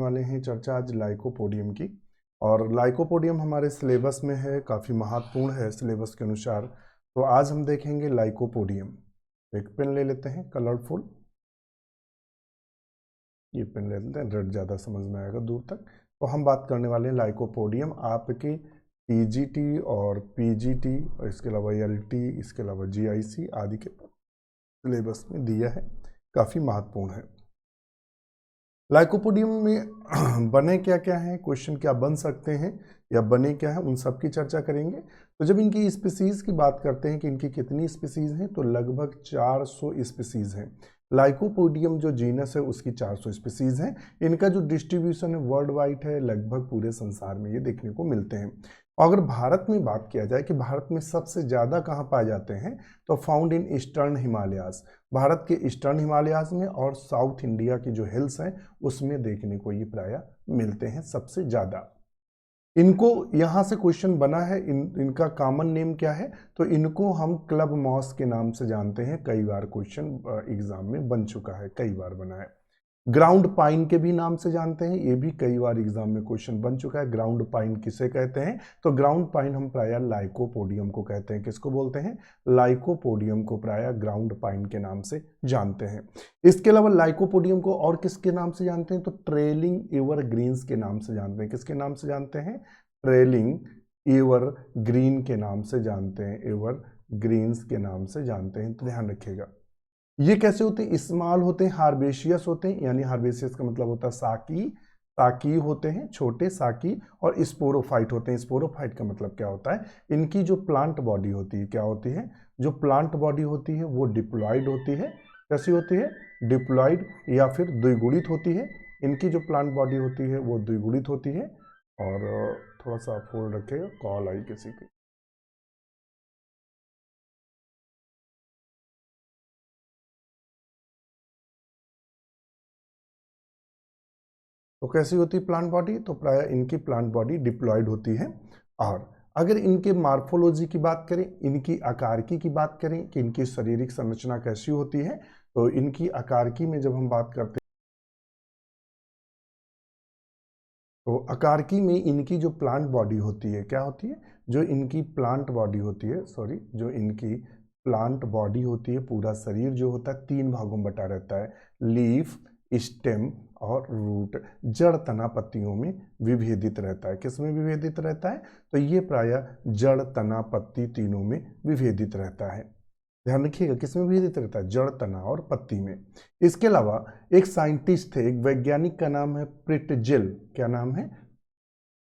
वाले हैं चर्चा आज लाइकोपोडियम की। और लाइकोपोडियम हमारे सिलेबस में है, काफ़ी महत्वपूर्ण है सिलेबस के अनुसार। तो आज हम देखेंगे लाइकोपोडियम। एक पेन ले लेते हैं कलरफुल, ये पेन ले लेते हैं, रेड ज़्यादा समझ में आएगा दूर तक। तो हम बात करने वाले हैं लाइकोपोडियम। आपकी टीजीटी और पीजीटी और इसके अलावा एलटी, इसके अलावा जीआईसी आदि के सिलेबस में दिया है, काफ़ी महत्वपूर्ण है। लाइकोपोडियम में बने क्या क्या हैं, क्वेश्चन क्या बन सकते हैं या बने क्या हैं, उन सब की चर्चा करेंगे। तो जब इनकी स्पीसीज़ की बात करते हैं कि इनकी कितनी स्पीसीज़ हैं, तो लगभग 400 स्पीसीज़ हैं। लाइकोपोडियम जो जीनस है उसकी 400 स्पीसीज़ हैं। इनका जो डिस्ट्रीब्यूशन है वर्ल्ड वाइड है, लगभग पूरे संसार में ये देखने को मिलते हैं। अगर भारत में बात किया जाए कि भारत में सबसे ज़्यादा कहाँ पाए जाते हैं, तो found in eastern Himalayas, Bharat के ईस्टर्न हिमालयाज़ में और साउथ इंडिया की जो हिल्स हैं उसमें देखने को ये प्रायः मिलते हैं सबसे ज़्यादा। इनको यहाँ से क्वेश्चन बना है, इनका कॉमन नेम क्या है, तो इनको हम क्लब मॉस के नाम से जानते हैं। कई बार क्वेश्चन एग्जाम में बन चुका है, कई बार बना है। ग्राउंड पाइन के भी नाम से जानते हैं, ये भी कई बार एग्जाम में क्वेश्चन बन चुका है। ग्राउंड पाइन किसे कहते हैं, तो ग्राउंड पाइन हम प्रायः लाइकोपोडियम को कहते हैं। किसको बोलते हैं, लाइकोपोडियम को प्रायः ग्राउंड पाइन के नाम से जानते हैं। इसके अलावा लाइकोपोडियम को और किसके नाम से जानते हैं, तो ट्रेलिंग एवरग्रीन्स के नाम से जानते हैं। किसके नाम से जानते हैं, ट्रेलिंग एवरग्रीन के नाम से जानते हैं, एवरग्रीन्स के नाम से जानते हैं। तो ध्यान रखिएगा, ये कैसे होते हैं, स्मॉल होते हैं, हार्बेशियस होते हैं, यानी हार्बेशियस का मतलब होता है साकी, साकी होते हैं, छोटे साकी, और स्पोरोफाइट होते हैं। स्पोरोफाइट का मतलब क्या होता है, इनकी जो प्लांट बॉडी होती है, क्या होती है, जो प्लांट बॉडी होती है वो डिप्लॉयड होती है। कैसी होती है, डिप्लॉयड या फिर द्विगुणित होती है। इनकी जो प्लांट बॉडी होती है वो द्विगुणित होती है। और थोड़ा सा फोल्ड रखिएगा, कॉल आई किसी की। तो कैसी होती है प्लांट बॉडी, तो प्रायः इनकी प्लांट बॉडी डिप्लॉयड होती है। और अगर इनके मार्फोलॉजी की बात करें, इनकी आकारकी की बात करें कि इनकी शारीरिक संरचना कैसी होती है, तो इनकी आकारकी में जब हम बात करते हैं, तो आकारकी में इनकी जो प्लांट बॉडी होती है, क्या होती है, जो इनकी प्लांट बॉडी होती है, सॉरी, जो इनकी प्लांट बॉडी होती है, पूरा शरीर जो होता है 3 भागों में बटा रहता है, लीफ, स्टेम और रूट। जड़ तना पत्तियों में विभेदित रहता है। किस में विभेदित रहता है, तो ये प्रायः जड़ तना पत्ती तीनों में विभेदित रहता है। ध्यान रखिएगा, किस में विभेदित रहता है, जड़ तना और पत्ती में। इसके अलावा एक साइंटिस्ट थे, एक वैज्ञानिक का नाम है प्रिटजेल। क्या नाम है,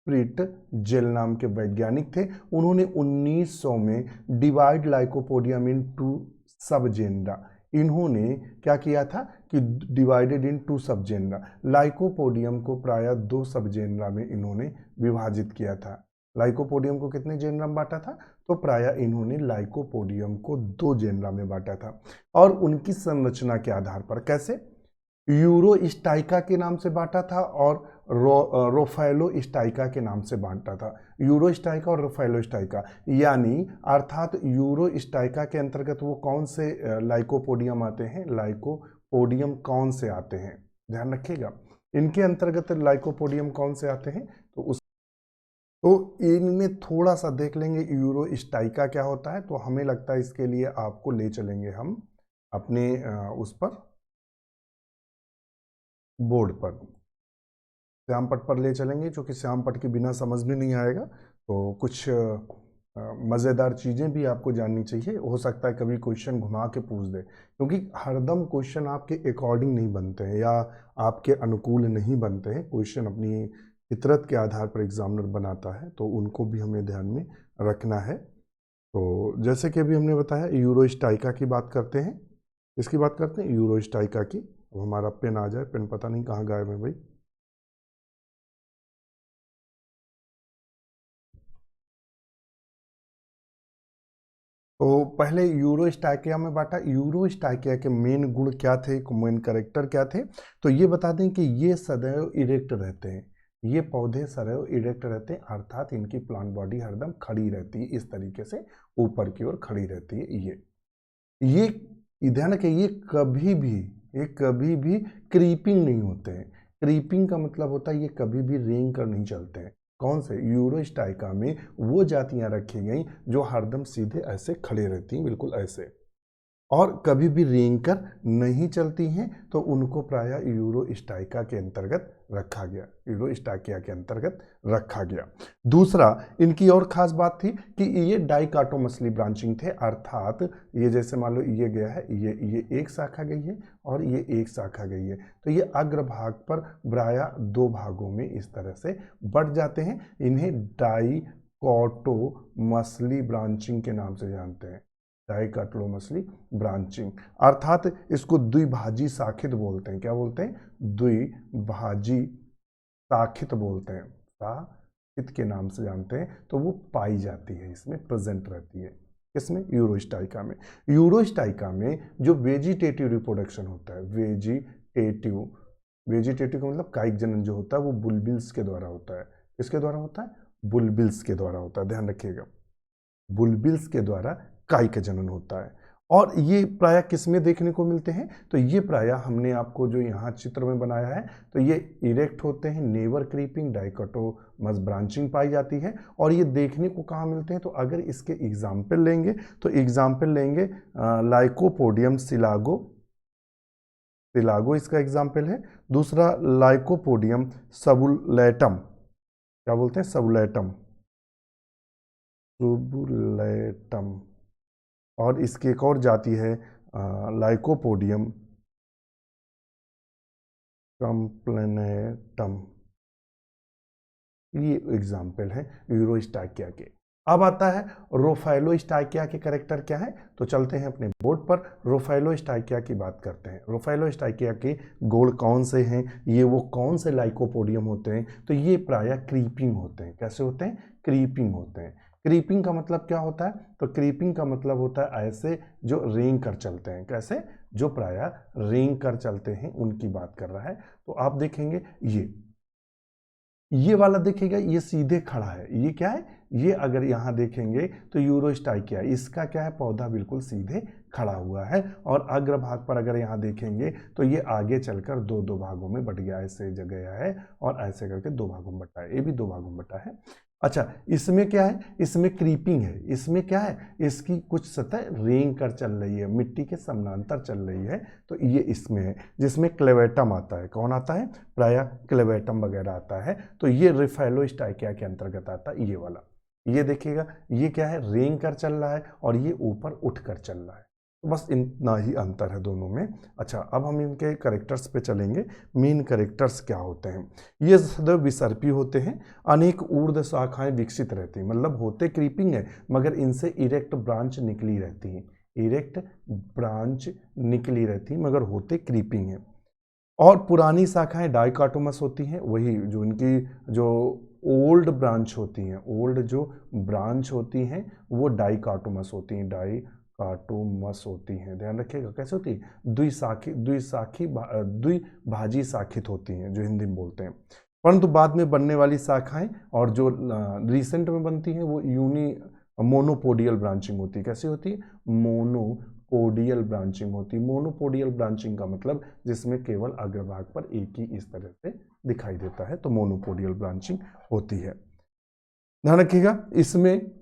प्रिटजेल नाम के वैज्ञानिक थे। उन्होंने 1900 में डिवाइड लाइकोपोडियम इन 2 सब जेनरा, इन्होंने क्या किया था कि डिवाइडेड इन 2 सब जेनरा, लाइकोपोडियम को प्रायः 2 सब जेनरा में इन्होंने विभाजित किया था। लाइकोपोडियम को कितने जेनरा में बांटा था, तो प्रायः इन्होंने लाइकोपोडियम को 2 जेनरा में बांटा था। और उनकी संरचना के आधार पर कैसे, यूरोस्टाइका के नाम से बांटा था और रोफैलोस्टाइका के नाम से बांटा था। यूरोस्टाइका और रोफैलोस्टाइका, यानी अर्थात यूरोस्टाइका के अंतर्गत वो कौन से लाइकोपोडियम आते हैं, लाइकोपोडियम कौन से आते हैं, ध्यान रखिएगा, इनके अंतर्गत लाइकोपोडियम कौन से आते हैं, तो इनमें थोड़ा सा देख लेंगे यूरोस्टाइका क्या होता है। तो हमें लगता है इसके लिए आपको ले चलेंगे हम अपने उस पर, बोर्ड पर, श्याम पट पर ले चलेंगे, क्योंकि श्याम पट के बिना समझ में नहीं आएगा। तो कुछ मज़ेदार चीज़ें भी आपको जाननी चाहिए। हो सकता है कभी क्वेश्चन घुमा के पूछ दे, क्योंकि हरदम क्वेश्चन आपके अकॉर्डिंग नहीं बनते हैं या आपके अनुकूल नहीं बनते हैं। क्वेश्चन अपनी फितरत के आधार पर एग्जामिनर बनाता है, तो उनको भी हमें ध्यान में रखना है। तो जैसे कि अभी हमने बताया, यूरोस्टाइका की बात करते हैं, इसकी बात करते हैं यूरोस्टाइका की। अब हमारा पेन आ जाए, पेन पता नहीं कहाँ गायब है भाई। तो पहले यूरोस्टाइकिया में बांटा। यूरोस्टाइकिया के मेन गुण क्या थे, मेन कैरेक्टर क्या थे, तो ये बता दें कि ये सदैव इरेक्ट रहते हैं, ये पौधे सदैव इरेक्ट रहते हैं, अर्थात इनकी प्लांट बॉडी हरदम खड़ी रहती है, इस तरीके से ऊपर की ओर खड़ी रहती है। ये ध्यान रखें, ये कभी भी क्रीपिंग नहीं होते हैं, क्रीपिंग का मतलब होता है ये कभी भी रेंग कर नहीं चलते हैं। कौन से? यूरोस्टाइका में वो जातियां रखी गई जो हरदम सीधे ऐसे खड़े रहती हैं, बिल्कुल ऐसे, और कभी भी रेंग कर नहीं चलती हैं, तो उनको प्रायः यूरोस्टाइका के अंतर्गत रखा गया, यूरोस्टाइकिया के अंतर्गत रखा गया। दूसरा, इनकी और खास बात थी कि ये डाइकाटोमसली ब्रांचिंग थे, अर्थात ये जैसे मान लो ये गया है, ये एक शाखा गई है और ये एक शाखा गई है, तो ये अग्रभाग पर प्रायः दो भागों में इस तरह से बढ़ जाते हैं। इन्हें डाइकाटोमसली ब्रांचिंग के नाम से जानते हैं, डाइकाटोमसली ब्रांचिंग, अर्थात इसको द्विभाजी शाखित बोलते हैं। क्या बोलते हैं? द्विभाजी शाखित बोलते हैं, शाखित के नाम से जानते हैं। तो वो पाई जाती है, इसमें प्रेजेंट रहती है। किसमें? यूरोस्टाइका में। यूरोस्टाइका में जो वेजिटेटिव रिप्रोडक्शन होता है, वेजिटेटिव का मतलब कायिक जनन जो होता है वो बुलबिल्स के द्वारा होता है। किसके द्वारा होता है? बुलबिल्स के द्वारा होता है, ध्यान रखिएगा, बुलबिल्स के द्वारा कायिक जनन होता है। और ये प्रायः किस में देखने को मिलते हैं? तो ये प्रायः हमने आपको जो यहाँ चित्र में बनाया है, तो ये इरेक्ट होते हैं, नेवर क्रीपिंग, डाइकोटोमस ब्रांचिंग पाई जाती है। और ये देखने को कहाँ मिलते हैं? तो अगर इसके एग्जाम्पल लेंगे तो एग्जाम्पल लेंगे लाइकोपोडियम सिलागो, इसका एग्जाम्पल है। दूसरा लाइकोपोडियम सबुलेटम, क्या बोलते हैं? सबुलेटम, सबुलेटम। और इसकी एक और जाति है लाइकोपोडियम कंप्लेनेटम, ये एग्जाम्पल है यूरोस्टाइकिया के। अब आता है रोफैलोस्टाइकिया के कैरेक्टर क्या है, तो चलते हैं अपने बोर्ड पर, रोफैलोस्टाइकिया की बात करते हैं। रोफैलोस्टाइकिया के गोल कौन से हैं, ये वो कौन से लाइकोपोडियम होते हैं? तो ये प्रायः क्रीपिंग होते हैं। कैसे होते हैं? क्रीपिंग होते हैं। क्रीपिंग का मतलब क्या होता है? तो क्रीपिंग का मतलब होता है ऐसे जो रेंग कर चलते हैं। कैसे? जो प्रायः रेंग कर चलते हैं, उनकी बात कर रहा है। तो आप देखेंगे ये वाला देखिएगा, ये सीधे खड़ा है, ये क्या है? ये अगर यहाँ देखेंगे तो यूरोस्टाइकिया, इसका क्या है? पौधा बिल्कुल सीधे खड़ा हुआ है। और अग्रभाग पर अगर यहाँ देखेंगे तो ये आगे चलकर दो दो भागों में बट गया, ऐसे जगह है और ऐसे करके दो भागों में बटा है, ये भी दो भागों में बटा है। अच्छा, इसमें क्या है? इसमें क्रीपिंग है। इसमें क्या है? इसकी कुछ सतह रेंग कर चल रही है, मिट्टी के समानांतर चल रही है, तो ये इसमें है। जिसमें क्लेवेटम आता है। कौन आता है? प्रायः क्लेवेटम वगैरह आता है। तो ये रोफैलोस्टाइकिया के अंतर्गत आता है, ये वाला। ये देखिएगा, ये क्या है? रेंग कर चल रहा है और ये ऊपर उठ कर चल रहा है। तो बस इतना ही अंतर है दोनों में। अच्छा, अब हम इनके कैरेक्टर्स पे चलेंगे। मेन कैरेक्टर्स क्या होते हैं? ये सदैव विसर्पी होते हैं, अनेक ऊर्ध्व शाखाएं विकसित रहती हैं, मतलब होते क्रीपिंग है मगर इनसे इरेक्ट ब्रांच निकली रहती हैं, इरेक्ट ब्रांच निकली रहती है मगर होते क्रीपिंग है। और पुरानी शाखाएं डाइकाटोमस होती हैं, वही जो इनकी जो ओल्ड ब्रांच होती हैं, ओल्ड जो ब्रांच होती हैं वो डाइकाटोमस होती हैं, डाइकाटोमस होती हैं, ध्यान रखिएगा। कैसे होती है? द्विभाजी शाखित होती हैं, जो हिंदी में बोलते हैं। परंतु बाद में बनने वाली शाखाएं और जो रिसेंट में बनती हैं वो मोनोपोडियल ब्रांचिंग होती है। कैसी होती है? मोनोपोडियल ब्रांचिंग होती है। मोनोपोडियल ब्रांचिंग का मतलब जिसमें केवल अग्रभाग पर एक ही इस तरह से दिखाई देता है, तो मोनोपोडियल ब्रांचिंग होती है। ध्यान रखिएगा, इसमें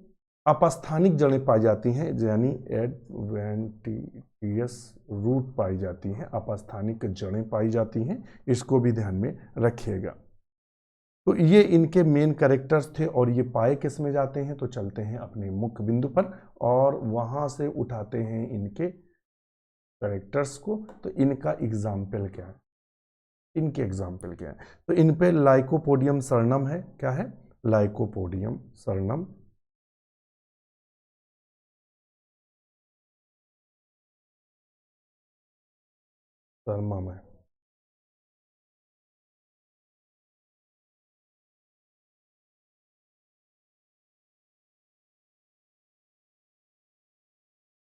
अपस्थानिक जड़ें पाई जाती हैं, यानी एडवेंटिशियस रूट पाई जाती हैं, अपस्थानिक जड़ें पाई जाती हैं, इसको भी ध्यान में रखिएगा। तो ये इनके मेन कैरेक्टर्स थे। और ये पाए किस में जाते हैं? तो चलते हैं अपने मुख्य बिंदु पर और वहां से उठाते हैं इनके कैरेक्टर्स को। तो इनका एग्जाम्पल क्या है? इनके एग्जाम्पल क्या है? तो इन पे लाइकोपोडियम सरनम है। क्या है? लाइकोपोडियम सरनम, सरनम है।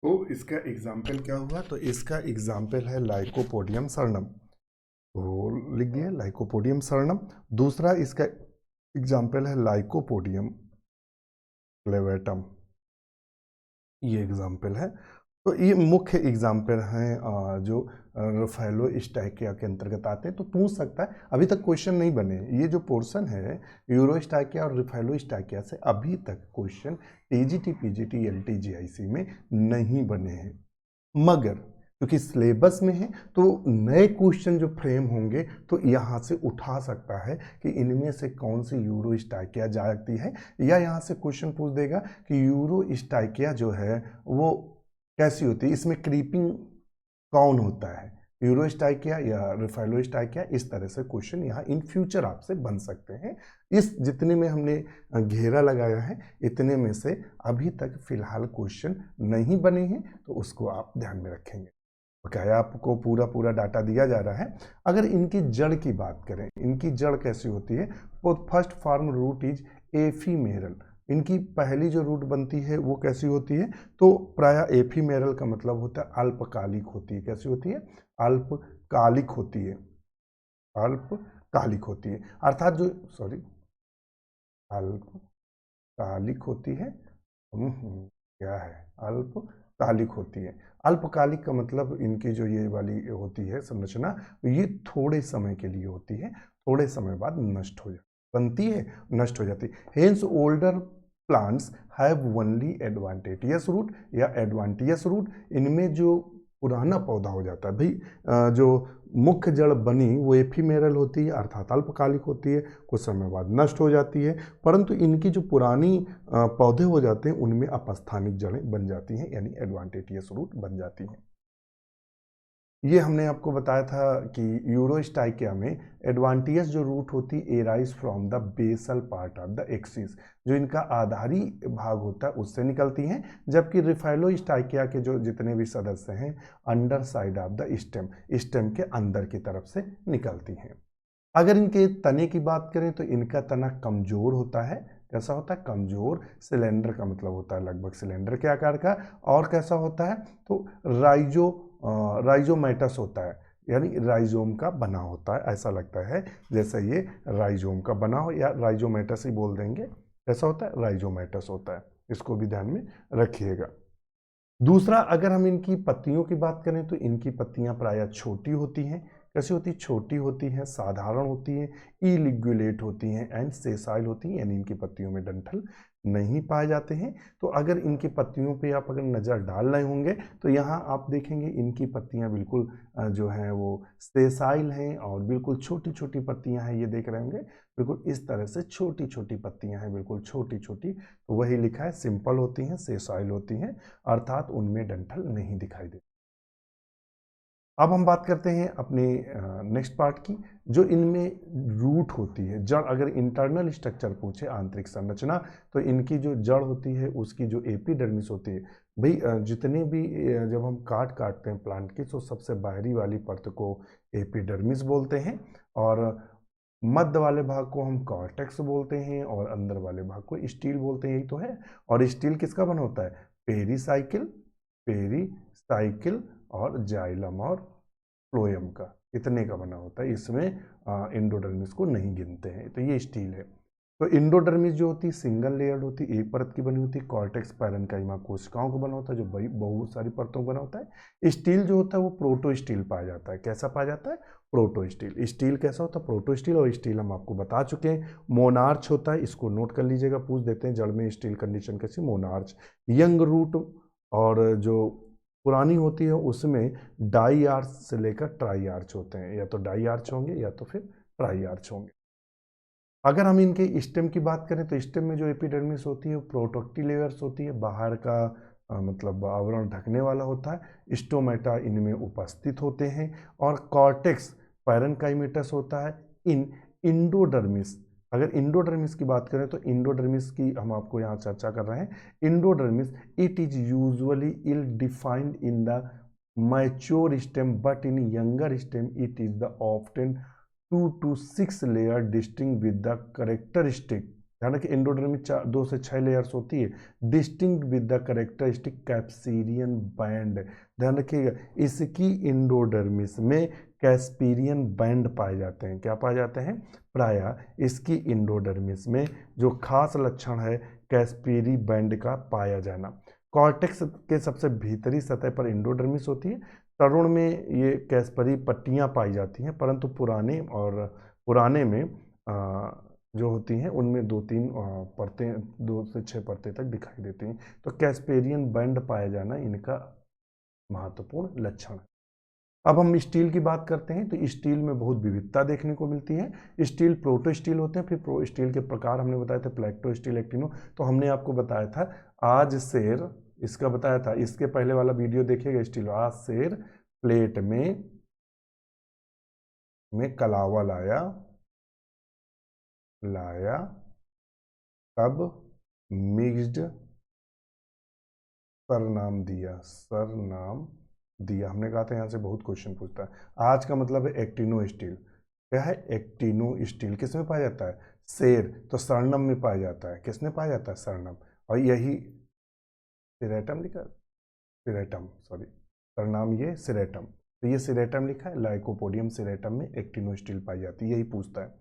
तो इसका एग्जाम्पल क्या हुआ? तो इसका एग्जाम्पल है लाइकोपोडियम सरनम, तो लिख दिया लाइकोपोडियम सरनम। दूसरा इसका एग्जाम्पल है लाइकोपोडियम क्लेवेटम, ये एग्जाम्पल है। तो ये मुख्य एग्जाम्पल हैं जो रफेलोस्टाइकिया के अंतर्गत आते हैं। तो पूछ सकता है, अभी तक क्वेश्चन नहीं बने। ये जो पोर्शन है यूरोस्टाइकिया और रफेलोस्टाइकिया से अभी तक question TGT, PGT, LT, GIC में नहीं बने हैं, मगर क्योंकि सिलेबस में है तो नए क्वेश्चन जो फ्रेम होंगे तो यहाँ से उठा सकता है कि इनमें से कौन सी यूरोस्टाइकिया जाती है, या यहाँ से क्वेश्चन पूछ देगा कि यूरोस्टाइकिया जो है वो कैसी होती है, इसमें क्रीपिंग कौन होता है, यूरोस्टाइकिया या रफेलोस्टाइकिया। इस तरह से क्वेश्चन यहाँ इन फ्यूचर आपसे बन सकते हैं। इस जितने में हमने घेरा लगाया है इतने में से अभी तक फिलहाल क्वेश्चन नहीं बने हैं, तो उसको आप ध्यान में रखेंगे। क्या है, आपको पूरा पूरा डाटा दिया जा रहा है। अगर इनकी जड़ की बात करें, इनकी जड़ कैसी होती है, तो first form root is ephemeral. इनकी पहली जो रूट बनती है वो कैसी होती है, तो प्रायः एफीमेरल का मतलब होता है अल्पकालिक होती है। कैसी होती है, अल्पकालिक होती है, अल्पकालिक होती है, अर्थात जो अल्पकालिक होती है। क्या है, अल्पकालिक होती है। अल्पकालिक का मतलब इनकी जो ये वाली होती है संरचना, ये थोड़े समय के लिए होती है, थोड़े समय बाद नष्ट हो जाती, बनती है नष्ट हो जाती है। Hence older plants have only advantageous root या एडवांटेजियस रूट। इनमें जो पुराना पौधा हो जाता है भाई, जो मुख्य जड़ बनी वो एफीमेरल होती है, अर्थात अल्पकालिक होती है, कुछ समय बाद नष्ट हो जाती है, परंतु इनकी जो पुरानी पौधे हो जाते हैं उनमें अपस्थानिक जड़ें बन जाती हैं, यानी एडवांटेजियस रूट बन जाती हैं। ये हमने आपको बताया था कि यूरोस्टाइकिया में एडवांटियस जो रूट होती है arise from the basal part of the axis, जो इनका आधारी भाग होता है उससे निकलती हैं, जबकि रफेलोस्टाइकिया के जो जितने भी सदस्य हैं under side of the stem, stem के अंदर की तरफ से निकलती हैं। अगर इनके तने की बात करें तो इनका तना कमजोर होता है। कैसा होता है, कमजोर। सिलेंडर का मतलब होता है लगभग सिलेंडर के आकार का। और कैसा होता है, तो राइजोमेटस होता है, यानी राइजोम का बना होता है। ऐसा लगता है जैसे ये राइजोम का बना हो, या राइजोमेटस ही बोल देंगे। कैसा होता है, राइजोमेटस होता है। इसको भी ध्यान में रखिएगा। दूसरा, अगर हम इनकी पत्तियों की बात करें तो इनकी पत्तियां प्रायः छोटी होती हैं। कैसी होती, छोटी होती हैं, साधारण होती हैं, इलिग्युलेट होती हैं एंड सेसाइल होती हैं, यानी इनकी पत्तियों में डंठल नहीं पाए जाते हैं। तो अगर इनकी पत्तियों पे आप अगर नज़र डाल रहे होंगे तो यहाँ आप देखेंगे इनकी पत्तियाँ बिल्कुल जो हैं वो सेसाइल हैं और बिल्कुल छोटी छोटी पत्तियाँ हैं। ये देख रहे होंगे बिल्कुल इस तरह से छोटी छोटी पत्तियाँ हैं, बिल्कुल छोटी छोटी। तो वही लिखा है, सिंपल होती हैं, सेसाइल होती हैं, अर्थात उनमें डंठल नहीं दिखाई देते। अब हम बात करते हैं अपने नेक्स्ट पार्ट की, जो इनमें रूट होती है, जड़। अगर इंटरनल स्ट्रक्चर पूछे, आंतरिक संरचना, तो इनकी जो जड़ होती है उसकी जो एपिडर्मिस होती है भाई, जितने भी जब हम काटते हैं प्लांट की, तो सबसे बाहरी वाली परत को एपिडर्मिस बोलते हैं, और मध्य वाले भाग को हम कॉर्टेक्स बोलते हैं, और अंदर वाले भाग को स्टील बोलते हैं। यही तो है। और स्टील किसका बना होता है, पेरीसाइकिल और जाइलम और फ्लोएम का, इतने का बना होता है। इसमें एंडोडर्मिस को नहीं गिनते हैं। तो ये स्टील है। तो एंडोडर्मिस जो होती है सिंगल लेयर्ड होती है, एक परत की बनी होती है। कॉर्टेक्स पैरेन्काइमा कोशिकाओं को बना होता है, जो बहुत सारी परतों को बना होता है। स्टील जो होता है वो प्रोटो स्टील पाया जाता है। कैसा पाया जाता है, प्रोटो स्टील। स्टील कैसा होता है, प्रोटो स्टील। और स्टील हम आपको बता चुके हैं, मोनार्च होता है, इसको नोट कर लीजिएगा, पूछ देते हैं जड़ में स्टील कंडीशन कैसी, मोनार्च। यंग रूट और जो पुरानी होती है उसमें डाई आर्च से लेकर ट्राई आर्च होते हैं, या तो डाई आर्च होंगे या तो फिर ट्राई आर्च होंगे। अगर हम इनके स्टेम की बात करें तो स्टेम में जो एपिडर्मिस होती है वो प्रोटेक्टिव लेयर्स होती है, बाहर का मतलब आवरण ढकने वाला होता है। स्टोमेटा इनमें उपस्थित होते हैं, और कॉर्टेक्स पैरेन्काइमेटस होता है। इन इंडोडर्मिस, अगर इंडोडर्मिस की बात करें तो इंडोडर्मिस की हम आपको यहाँ चर्चा कर रहे हैं। Endodermis it is usually ill defined in the mature stem, but in younger stem it is the often 2 to 6 layer distinct with the characteristic. ध्यान रखिए, एंडोडर्मिस 2 से 6 लेयर्स होती है, distinct with the characteristic Casparian band. ध्यान रखिएगा, इसकी endodermis में कैस्पीरियन band पाए जाते हैं। क्या पाए जाते हैं, प्रायः इसकी एंडोडर्मिस में जो खास लक्षण है कैस्पीरी बैंड का पाया जाना। कॉर्टेक्स के सबसे भीतरी सतह पर एंडोडर्मिस होती है। तरुण में ये कैस्परी पट्टियाँ पाई जाती हैं, परंतु पुराने में जो होती हैं उनमें 2-3 परतें, 2 से 6 परतें तक दिखाई देती हैं। तो कैस्पेरियन बैंड पाया जाना इनका महत्वपूर्ण लक्षण है। अब हम स्टील की बात करते हैं तो स्टील में बहुत विविधता देखने को मिलती है। स्टील प्रोटो स्टील होते हैं, फिर प्रो स्टील के प्रकार हमने बताए थे, प्लेक्टो स्टील, एक्टिनो। तो हमने आपको बताया था आज शेर, इसका बताया था, इसके पहले वाला वीडियो देखिएगा स्टील। आज शेर प्लेट में कलावा लाया तब मिक्स्ड सरनाम दिया। हमने कहा था यहाँ से बहुत क्वेश्चन पूछता है। आज का मतलब है एक्टिनो स्टील। क्या है? एक्टिनो स्टील किस में पाया जाता है? शेर, तो सरनम में पाया जाता है। किसने पाया जाता है? सरनम। और यही सिरेटम लिखा, सिरेटम सॉरी, सरनाम ये सिरेटम, तो ये सिरेटम लिखा है। लाइकोपोडियम सिरेटम में एक्टिनो स्टील पाई जाती है, यही पूछता है।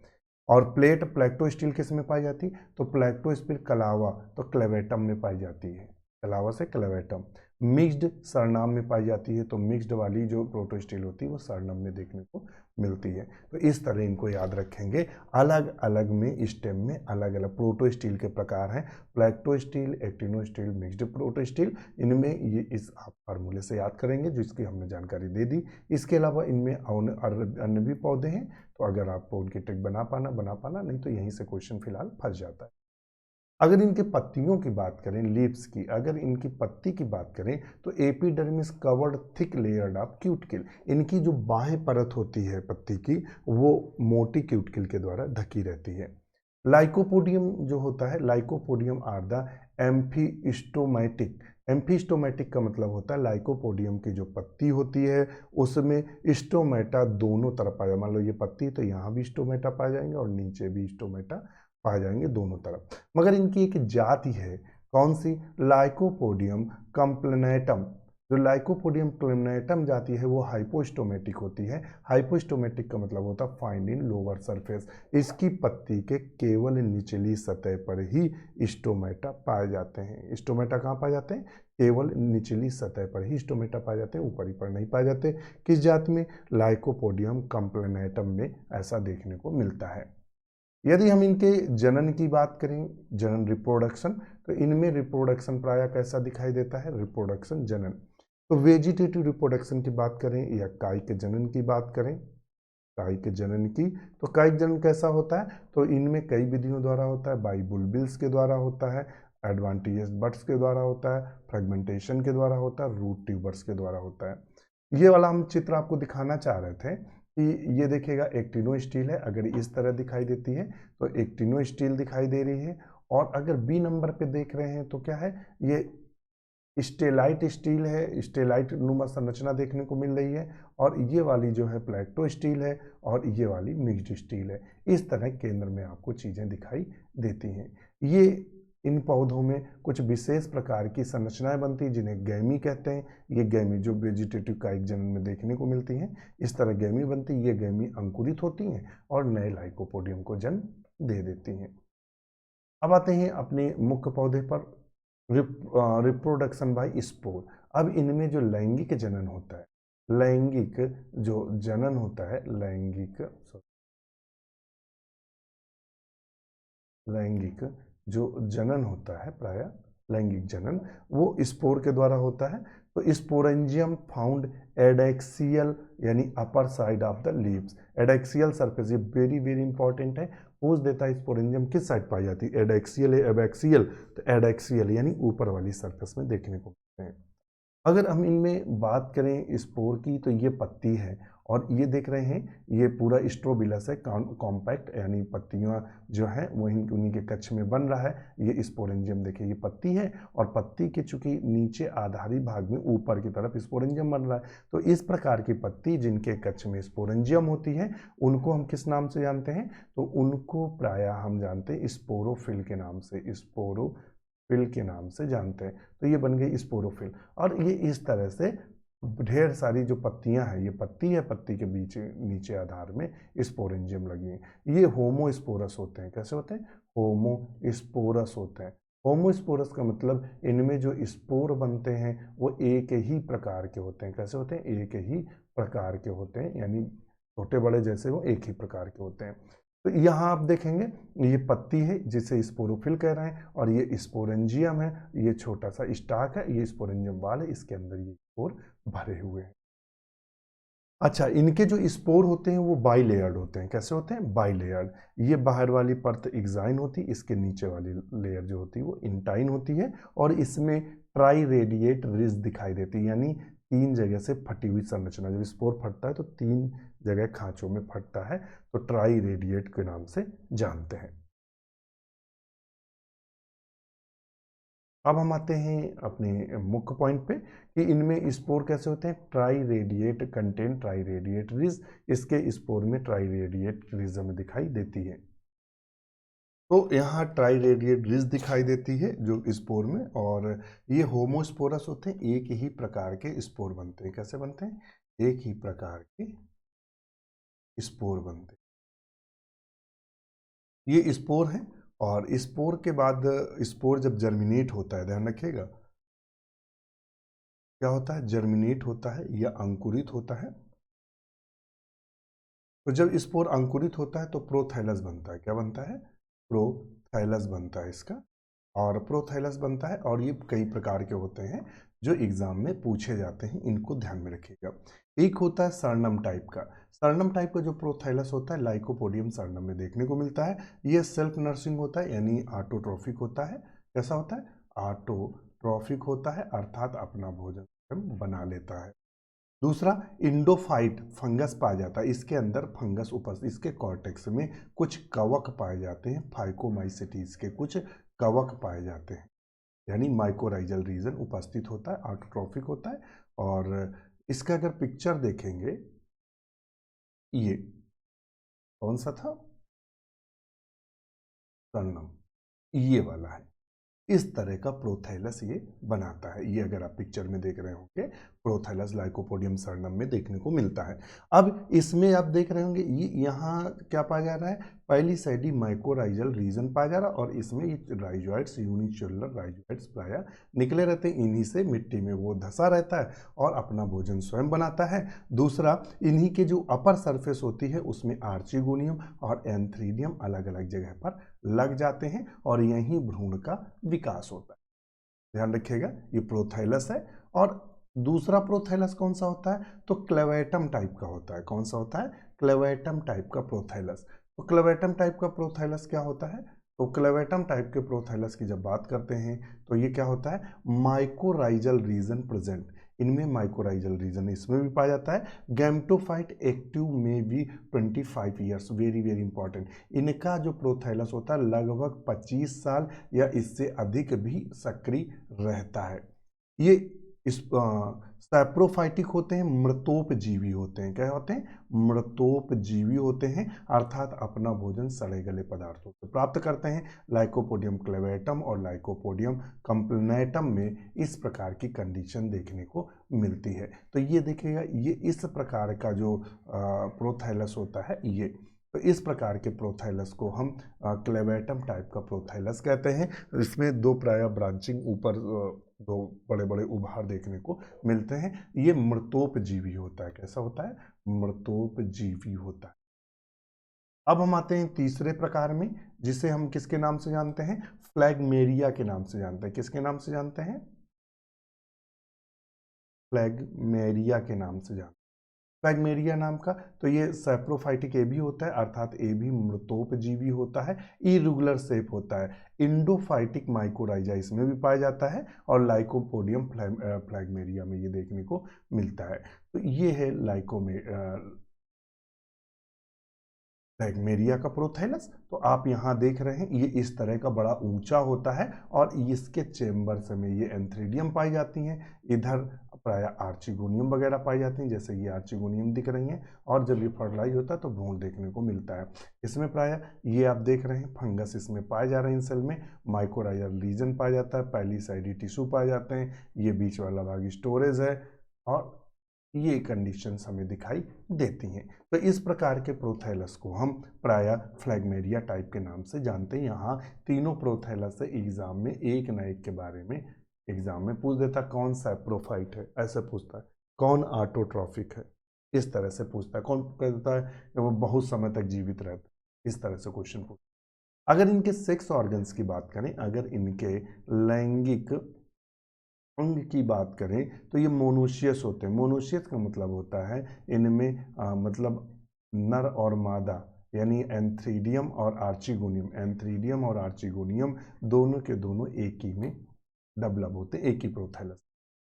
और प्लेक्टो स्टील किस में पाई जाती है? तो प्लेक्टो स्टील कलावा, तो क्लेवेटम में पाई जाती है, कलावा से क्लेवेटम। मिक्स्ड सरनाम में पाई जाती है, तो मिक्स्ड वाली जो प्रोटो स्टील होती है वो सरनाम में देखने को मिलती है। तो इस तरह इनको याद रखेंगे। अलग अलग में स्टेम में अलग अलग प्रोटो स्टील के प्रकार हैं, plectostele, actinostele, mixed protostele. इनमें ये इस आप फार्मूले से याद करेंगे जिसकी हमने जानकारी दे दी। इसके अलावा इनमें अन्य भी पौधे हैं, तो अगर आपको उनकी ट्रिक बना पाना, नहीं तो यहीं से क्वेश्चन फिलहाल फंस जाता है। अगर इनके पत्तियों की बात करें, लीव्स की, अगर इनकी पत्ती की बात करें तो epidermis covered thick layered of cuticle. इनकी जो बाह्य परत होती है पत्ती की, वो मोटी क्यूटिकल के द्वारा ढकी रहती है। लाइकोपोडियम जो होता है, लाइकोपोडियम आर द एम्फीस्टोमेटिक। एम्फीस्टोमेटिक का मतलब होता है लाइकोपोडियम की जो पत्ती होती है उसमें स्टोमेटा दोनों तरफ पाया। मान लो ये पत्ती, तो यहाँ भी स्टोमेटा पाए जाएंगे और नीचे भी स्टोमेटा पाए जाएंगे दोनों तरफ। मगर इनकी एक जाति है, कौन सी? लाइकोपोडियम कम्प्लेनेटम। जो लाइकोपोडियम क्लेनेटम जाति है वो हाइपोस्टोमेटिक होती है। हाइपोस्टोमेटिक का मतलब होता है फाइंड इन लोअर सरफेस। इसकी पत्ती के केवल निचली सतह पर ही स्टोमेटा पाए जाते हैं। स्टोमेटा कहाँ पाए जाते हैं? केवल निचली सतह पर ही स्टोमेटा पाए जाते हैं, ऊपरी पर नहीं पाए जाते। किस जाति में? लाइकोपोडियम कम्प्लेनेटम में ऐसा देखने को मिलता है। यदि हम इनके जनन की बात करें, जनन रिप्रोडक्शन, तो इनमें रिप्रोडक्शन प्रायः कैसा दिखाई देता है? रिप्रोडक्शन जनन। तो वेजिटेटिव रिप्रोडक्शन की बात करें या कायिक जनन की बात करें, कायिक जनन की, तो कायिक जनन कैसा होता है? तो इनमें कई विधियों द्वारा होता है। बाई बुलबिल्स के द्वारा होता है, एडवांटेजियस बड्स के द्वारा होता है, फ्रेगमेंटेशन के द्वारा होता है, रूट ट्यूबर्स के द्वारा होता है। ये वाला हम चित्र आपको दिखाना चाह रहे थे कि ये देखिएगा एक्टिनो स्टील है। अगर इस तरह दिखाई देती है तो एक्टिनो स्टील दिखाई दे रही है। और अगर बी नंबर पे देख रहे हैं तो क्या है? ये स्टेलाइट स्टील है, स्टेलाइट नुमा संरचना देखने को मिल रही है। और ये वाली जो है प्लेक्टो स्टील है और ये वाली मिक्स्ड स्टील है। इस तरह केंद्र में आपको चीज़ें दिखाई देती हैं। ये इन पौधों में कुछ विशेष प्रकार की संरचनाएं बनती हैं जिन्हें गैमी कहते हैं। ये गैमी जो वेजिटेटिव कायिक जनन में देखने को मिलती हैं, इस तरह गैमी बनती है। ये गैमी अंकुरित होती हैं और नए लाइकोपोडियम को जन्म दे देती हैं। अब आते हैं अपने मुख्य पौधे पर, रिप्रोडक्शन बाय स्पोर। अब इनमें जो लैंगिक जनन होता है, लैंगिक जो जनन होता है, लैंगिक जो जनन होता है, प्राय लैंगिक जनन, वो स्पोर के द्वारा होता है। तो स्पोरेंजियम फाउंड एडेक्सियल यानी upper side of the leaves. Adaxial surface, ये वेरी वेरी इंपॉर्टेंट है, पूछ देता है स्पोरेंजियम किस साइड पाई जाती है, एडेक्सियल या एबैक्सियल। तो एडेक्सियल यानी ऊपर वाली सरफेस में देखने को मिलते हैं। अगर हम इनमें बात करें स्पोर की, तो ये पत्ती है और ये देख रहे हैं ये पूरा स्ट्रोबिलस है, कॉम्पैक्ट, यानी पत्तियां जो हैं वहीं उन्हीं के कक्ष में बन रहा है। ये स्पोरेंजियम देखिए, ये पत्ती है और पत्ती के चूंकि नीचे आधारी भाग में ऊपर की तरफ स्पोरेंजियम बन रहा है। तो इस प्रकार की पत्ती जिनके कक्ष में स्पोरेंजियम होती है उनको हम किस नाम से जानते हैं? तो उनको प्रायः हम जानते हैं स्पोरोफिल के नाम से, स्पोरोफिल के नाम से जानते हैं। तो ये बन गई स्पोरोफिल। और ये इस तरह से ढेर सारी जो पत्तियां हैं, ये पत्ती है, पत्ती के बीच नीचे आधार में स्पोरेंजियम लगी हैं। ये होमोस्पोरस होते हैं। कैसे होते हैं? होमोस्पोरस होते हैं। होमोस्पोरस का मतलब इनमें जो स्पोर बनते हैं वो एक ही प्रकार के होते हैं। कैसे होते हैं? एक ही प्रकार के होते हैं, यानी छोटे बड़े जैसे वो एक ही प्रकार के होते हैं। तो यहाँ आप देखेंगे ये पत्ती है जिसे स्पोरोफिल कह रहे हैं, और ये स्पोरेंजियम है, ये छोटा सा स्टाक है, ये स्पोरेंजियम बाल है, इसके अंदर ये स्पोर भरे हुए हैं। अच्छा, इनके जो स्पोर होते हैं वो बाई लेयर्ड होते हैं। कैसे होते हैं? By layered. ये बाहर वाली परत एक्साइन होती है, इसके नीचे वाली लेयर जो होती है वो इंटाइन होती है, और इसमें ट्राई रेडिएट रिज दिखाई देती है, यानी तीन जगह से फटी हुई संरचना। जब स्पोर फटता है तो तीन जगह खांचों में फटता है, तो ट्राई रेडिएट के नाम से जानते हैं। अब हम आते हैं अपने मुख्य पॉइंट पे कि इनमें स्पोर कैसे होते हैं। Try radiate contain try radiate ridge, इसके स्पोर में ट्राई रेडिएट रिज हमें दिखाई देती है। तो यहाँ ट्राई रेडिएट रिज दिखाई देती है जो स्पोर में, और ये होमोस्पोरस होते हैं, एक ही प्रकार के स्पोर बनते हैं। कैसे बनते हैं? एक ही प्रकार के स्पोर बनते हैं। ये स्पोर है, और स्पोर के बाद स्पोर जब जर्मिनेट होता है, ध्यान रखिएगा, क्या होता है? जर्मिनेट होता है या अंकुरित होता है। तो जब स्पोर अंकुरित होता है तो प्रोथैलस बनता है। क्या बनता है? प्रोथैलस बनता है इसका, और प्रोथैलस बनता है, और ये कई प्रकार के होते हैं जो एग्जाम में पूछे जाते हैं, इनको ध्यान में रखिएगा। एक होता है सरनम टाइप का। सरनम टाइप का जो प्रोथैलस होता है लाइकोपोडियम सरनम में देखने को मिलता है। ये सेल्फ नर्सिंग होता है, यानी ऑटोट्रॉफिक होता है। कैसा होता है? ऑटोट्रॉफिक होता है, अर्थात अपना भोजन स्वयं बना लेता है। दूसरा, इंडोफाइट फंगस पाया जाता है, इसके अंदर फंगस उपस्थित, इसके कॉर्टेक्स में कुछ कवक पाए जाते हैं, फाइकोमाइसिटीज के कुछ कवक पाए जाते हैं, यानी माइकोराइजल रीजन उपस्थित होता है, ऑटोट्रॉफिक होता है। और इसका अगर पिक्चर देखेंगे, ये कौन सा था? सरनम, ये वाला है। इस तरह का प्रोथैलस ये बनाता है। ये अगर आप पिक्चर में देख रहे होंगे, प्रोथैलस लाइकोपोडियम सरनम में देखने को मिलता है। अब इसमें आप देख रहे होंगे ये यहाँ क्या पाया जा रहा है? पहली साइडी माइकोराइजल रीजन पाया जा रहा है, और इसमें ये राइजोइड्स, यूनिसेलुलर राइजोइड्स प्राय निकले रहते हैं। इन्हीं से मिट्टी में वो धंसा रहता है और अपना भोजन स्वयं बनाता है। दूसरा, इन्हीं के जो अपर सरफेस होती है उसमें आर्चिगोनियम और एंथ्रीडियम अलग अलग जगह पर लग जाते हैं, और यहीं भ्रूण का विकास होता है। ध्यान रखिएगा, ये प्रोथैलस है। और दूसरा प्रोथैलस कौन सा होता है? तो क्लेवेटम टाइप का होता है। कौन सा होता है? क्लेवेटम टाइप का प्रोथैलस। तो क्लेवेटम टाइप का प्रोथैलस क्या होता है? तो क्लेवेटम टाइप के प्रोथैलस की जब बात करते हैं तो ये क्या होता है? माइकोराइजल रीजन प्रेजेंट, इनमें माइकोराइजल रीजन इसमें भी पाया जाता है। गैमेटोफाइट एक्टिव में भी 25 ईयर्स, वेरी वेरी इंपॉर्टेंट। इनका जो प्रोथैलस होता है लगभग 25 साल या इससे अधिक भी सक्रिय रहता है। ये इस सैप्रोफाइटिक होते हैं, मृतोपजीवी होते हैं। क्या होते हैं? मृतोपजीवी होते हैं, अर्थात अपना भोजन सड़े गले पदार्थों से प्राप्त करते हैं। लाइकोपोडियम क्लेवेटम और लाइकोपोडियम कंप्लेनेटम में इस प्रकार की कंडीशन देखने को मिलती है। तो ये देखिएगा, ये इस प्रकार का जो प्रोथैलस होता है, ये तो इस प्रकार के प्रोथैलस को हम क्लेवेटम टाइप का प्रोथैलस कहते हैं। इसमें दो प्राय ब्रांचिंग ऊपर दो बड़े बड़े उभार देखने को मिलते हैं। ये मृतोपजीवी होता है। कैसा होता है? मृतोपजीवी होता है। अब हम आते हैं तीसरे प्रकार में, जिसे हम किसके नाम से जानते हैं? फ्लैगमेरिया के नाम से जानते हैं। किसके नाम से जानते हैं? फ्लैगमेरिया के नाम से जानते हैं। फ्लैगमेरिया नाम का, तो ये सैप्रोफाइटिक ए भी होता है, अर्थात ए भी मृतोपजीवी होता है, इरेगुलर शेप होता है। इंडोफाइटिक माइकोराइजा इसमें भी पाया जाता है, और लाइकोपोडियम फ्लैगमेरिया में ये देखने को मिलता है। तो ये है फ्लैगमेरिया का प्रोथैलस। तो आप यहाँ देख रहे हैं ये इस तरह का बड़ा ऊंचा होता है, और इसके चेम्बर्स में ये एंथ्रीडियम पाई जाती हैं। इधर प्राय आर्चिगोनियम वगैरह पाई जाती हैं, जैसे ये आर्चिगोनियम दिख रही हैं। और जब ये फर्टिलाइज होता है तो भ्रूण देखने को मिलता है। इसमें प्राय ये आप देख रहे हैं फंगस इसमें पाए जा रहे हैं। इन सेल में माइकोराइजल रीजन पाया जाता है, पहली साइडी टिश्यू पाए जाते हैं, ये बीच वाला भाग स्टोरेज है, और ये कंडीशंस हमें दिखाई देती हैं। तो इस प्रकार के प्रोथैलस को हम प्रायः फ्लैगमेरिया टाइप के नाम से जानते हैं। यहाँ तीनों प्रोथैलस से एग्जाम में एक न एक के बारे में एग्जाम में पूछ देता, कौन सैप्रोफाइट है ऐसे पूछता है, कौन ऑटोट्रॉफिक है इस तरह से पूछता है, कौन कहता है कि वो बहुत समय तक जीवित रहता है, इस तरह से क्वेश्चन पूछता है। अगर इनके सेक्स ऑर्गन्स की बात करें, अगर इनके लैंगिक अंग की बात करें तो ये मोनोशियस होते हैं। मोनोशियस का मतलब होता है इनमें मतलब नर और मादा, यानी एंथ्रीडियम और आर्चिगोनियम, एंथ्रीडियम और आर्चिगोनियम दोनों के दोनों एक ही में डेवलप होते हैं, एक ही प्रोथैलस।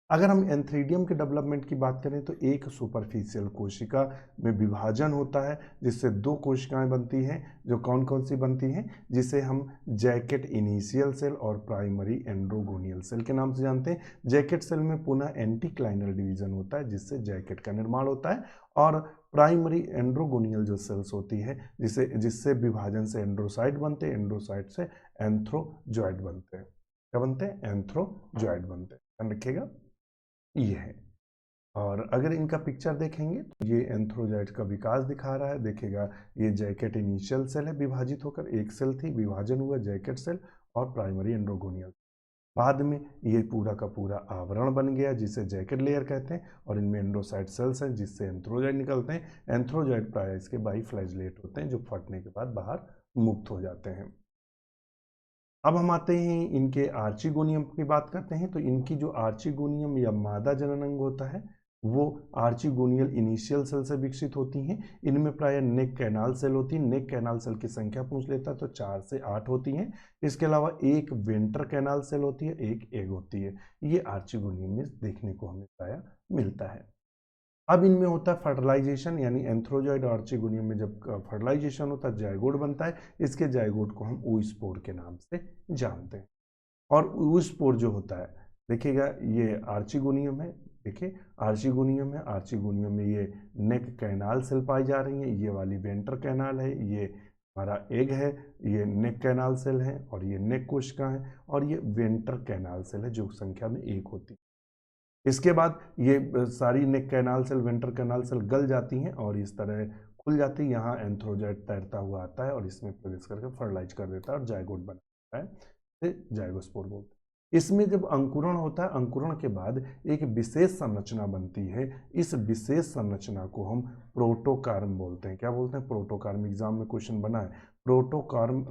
अगर हम एंथ्रीडियम के डेवलपमेंट की बात करें तो एक सुपरफिशियल कोशिका में विभाजन होता है जिससे दो कोशिकाएं बनती हैं, जो कौन कौन सी बनती हैं, जिसे हम जैकेट इनिशियल सेल और प्राइमरी एंड्रोगोनियल सेल के नाम से जानते हैं। जैकेट सेल में पुनः एंटीक्लाइनल डिवीजन होता है जिससे जैकेट का निर्माण होता है, और प्राइमरी एंड्रोगोनियल जो सेल्स होती है जिससे विभाजन से एंड्रोसाइट बनते हैं, एंड्रोसाइट से एंथ्रोजॉइड बनते हैं। क्या बनते हैं? एंथ्रोजॉइड बनते हैं। ध्यान रखिएगा ये है। और अगर इनका पिक्चर देखेंगे तो ये एंथ्रोजाइट का विकास दिखा रहा है। देखिएगा ये जैकेट इनिशियल सेल है, विभाजित होकर एक सेल थी, विभाजन हुआ जैकेट सेल और प्राइमरी एंड्रोगोनियल। बाद में ये पूरा का पूरा आवरण बन गया जिसे जैकेट लेयर कहते हैं, और इनमें एंड्रोसाइट सेल्स हैं जिससे एंथ्रोजाइट निकलते हैं। एंथ्रोजाइट प्राय इसके बाइफ्लैजेलेट होते हैं जो फटने के बाद बाहर मुक्त हो जाते हैं। अब हम आते हैं इनके आर्चिगोनियम की बात करते हैं। तो इनकी जो आर्चिगोनियम या मादा जनन अंग होता है वो आर्चिगोनियल इनिशियल सेल से विकसित होती हैं। इनमें प्राय नेक कैनाल सेल होती है। नेक कैनाल सेल की संख्या पूछ लेता तो 4 से 8 होती हैं। इसके अलावा एक वेंटर कैनाल सेल होती है, एक एग होती है। ये आर्चिगोनियम में देखने को हमें प्राय मिलता है। अब इनमें होता है फर्टिलाइजेशन, यानी एंथ्रोजॉइड और आर्चिगोनियम में जब फर्टिलाइजेशन होता है जायगोट बनता है। इसके जायगोट को हम oospore के नाम से जानते हैं। और oospore जो होता है, देखिएगा ये आर्चिगोनियम है, देखिए आर्चिगोनियम है, आर्चिगोनियम में ये नेक कैनाल सेल पाई जा रही है। ये वाली वेंटर कैनाल है, ये हमारा एग है, ये नेक कैनाल सेल है, और ये नेक कोशिका है, और ये वेंटर कैनाल सेल है जो संख्या में 1 होती है। इसके बाद ये सारी neck canal cell venter canal cell गल जाती हैं और इस तरह खुल जाती है। यहाँ एंथ्रोजाइट तैरता हुआ आता है और इसमें प्रवेश करके फर्टिलाइज कर देता है और जायगोट बनाता है, इसे जाइगोस्पोर बोलते हैं। इसमें जब अंकुरण होता है, अंकुरण के बाद एक विशेष संरचना बनती है। इस विशेष संरचना को हम प्रोटोकार्म बोलते हैं। क्या बोलते हैं? प्रोटोकार्म। एग्जाम में क्वेश्चन बना है प्रोटोकार्म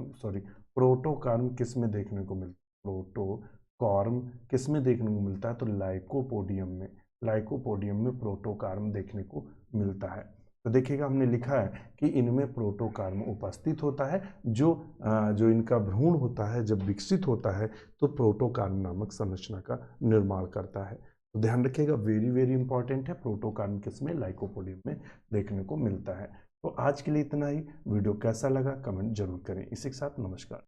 किस में देखने को मिलता है? प्रोटोकार्म किस में देखने को मिलता है? तो लाइकोपोडियम में। लाइकोपोडियम में प्रोटोकार्म देखने को मिलता है। तो देखिएगा हमने लिखा है कि इनमें प्रोटोकार्म उपस्थित होता है। जो इनका भ्रूण होता है जब विकसित होता है तो प्रोटोकार्म नामक संरचना का निर्माण करता है। तो ध्यान रखिएगा, वेरी वेरी इंपॉर्टेंट है। प्रोटोकार्म किसमें? लाइकोपोडियम में देखने को मिलता है। तो आज के लिए इतना ही। वीडियो कैसा लगा कमेंट जरूर करें। इसी के साथ नमस्कार।